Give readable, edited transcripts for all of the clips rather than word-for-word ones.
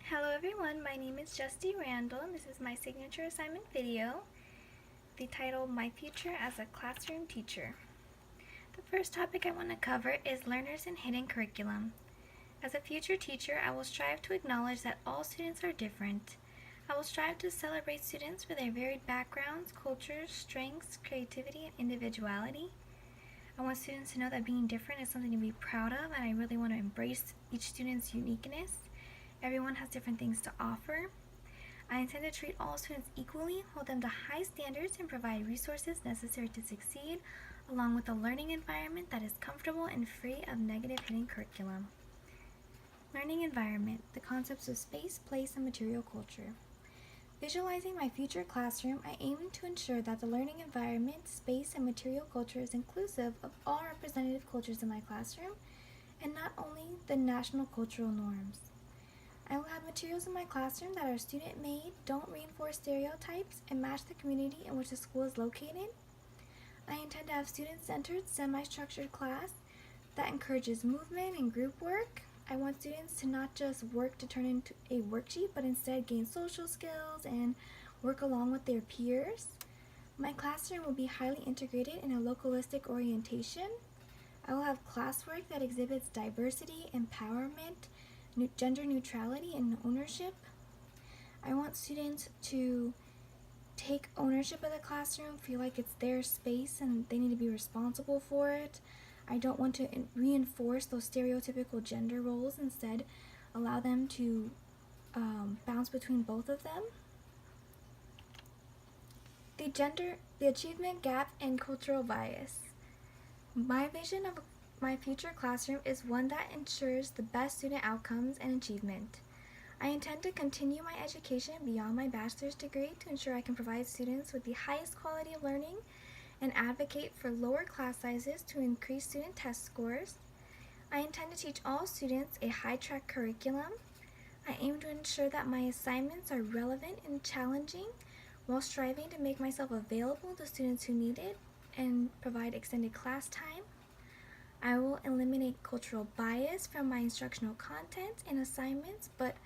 Hello everyone, my name is Justy Randall and this is my signature assignment video, the title My Future as a Classroom Teacher. The first topic I want to cover is learners in hidden curriculum. As a future teacher, I will strive to acknowledge that all students are different. I will strive to celebrate students for their varied backgrounds, cultures, strengths, creativity, and individuality. I want students to know that being different is something to be proud of, and I really want to embrace each student's uniqueness. Everyone has different things to offer. I intend to treat all students equally, hold them to high standards, and provide resources necessary to succeed, along with a learning environment that is comfortable and free of negative hidden curriculum. Learning environment, the concepts of space, place, and material culture. Visualizing my future classroom, I aim to ensure that the learning environment, space, and material culture is inclusive of all representative cultures in my classroom, and not only the national cultural norms. I will have materials in my classroom that are student-made, don't reinforce stereotypes, and match the community in which the school is located. I intend to have student-centered, semi-structured class that encourages movement and group work. I want students to not just work to turn into a worksheet, but instead gain social skills and work along with their peers. My classroom will be highly integrated in a localistic orientation. I will have classwork that exhibits diversity, empowerment, gender neutrality, and ownership. I want students to take ownership of the classroom, feel like it's their space and they need to be responsible for it. I don't want to reinforce those stereotypical gender roles, instead allow them to bounce between both of them. The achievement gap, and cultural bias. My vision of my future classroom is one that ensures the best student outcomes and achievement. I intend to continue my education beyond my bachelor's degree to ensure I can provide students with the highest quality of learning and advocate for lower class sizes to increase student test scores. I intend to teach all students a high-track curriculum. I aim to ensure that my assignments are relevant and challenging while striving to make myself available to students who need it and provide extended class time. I will eliminate cultural bias from my instructional content and assignments, but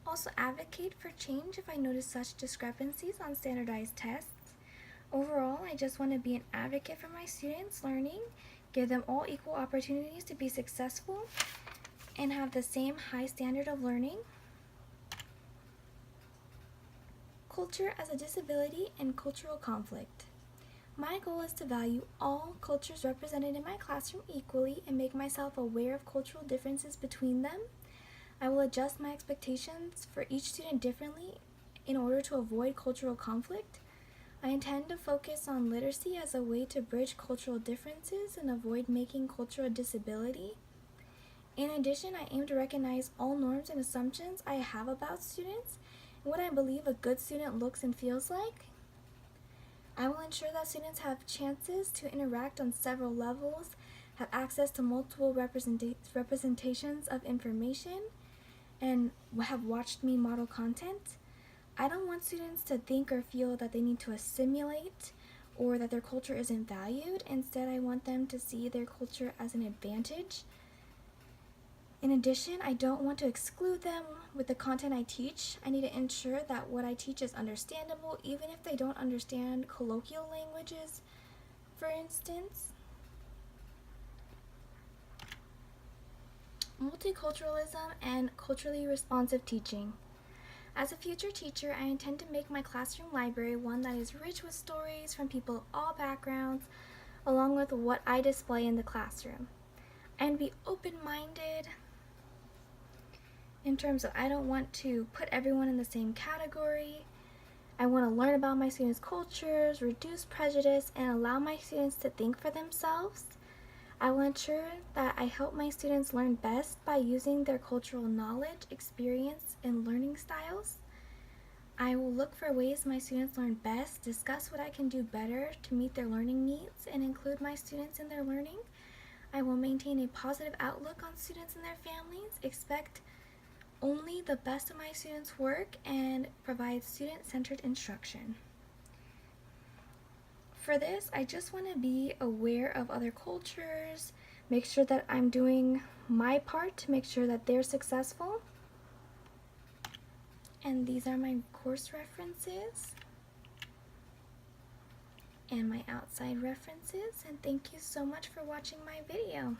also advocate for change if I notice such discrepancies on standardized tests. Overall, I just want to be an advocate for my students' learning, give them all equal opportunities to be successful, and have the same high standard of learning. Culture as a disability and cultural conflict. My goal is to value all cultures represented in my classroom equally and make myself aware of cultural differences between them. I will adjust my expectations for each student differently in order to avoid cultural conflict. I intend to focus on literacy as a way to bridge cultural differences and avoid making culture a disability. In addition, I aim to recognize all norms and assumptions I have about students and what I believe a good student looks and feels like. I will ensure that students have chances to interact on several levels, have access to multiple representations of information, and have watched me model content. I don't want students to think or feel that they need to assimilate or that their culture isn't valued. Instead, I want them to see their culture as an advantage. In addition, I don't want to exclude them with the content I teach. I need to ensure that what I teach is understandable, even if they don't understand colloquial languages, for instance. Multiculturalism and culturally responsive teaching. As a future teacher, I intend to make my classroom library one that is rich with stories from people of all backgrounds, along with what I display in the classroom. And be open-minded in terms of I don't want to put everyone in the same category. I want to learn about my students' cultures, reduce prejudice, and allow my students to think for themselves. I will ensure that I help my students learn best by using their cultural knowledge, experience, and learning styles. I will look for ways my students learn best, discuss what I can do better to meet their learning needs, and include my students in their learning. I will maintain a positive outlook on students and their families, expect only the best of my students' work, and provide student-centered instruction. For this, I just want to be aware of other cultures, make sure that I'm doing my part to make sure that they're successful. And these are my course references and my outside references, and thank you so much for watching my video.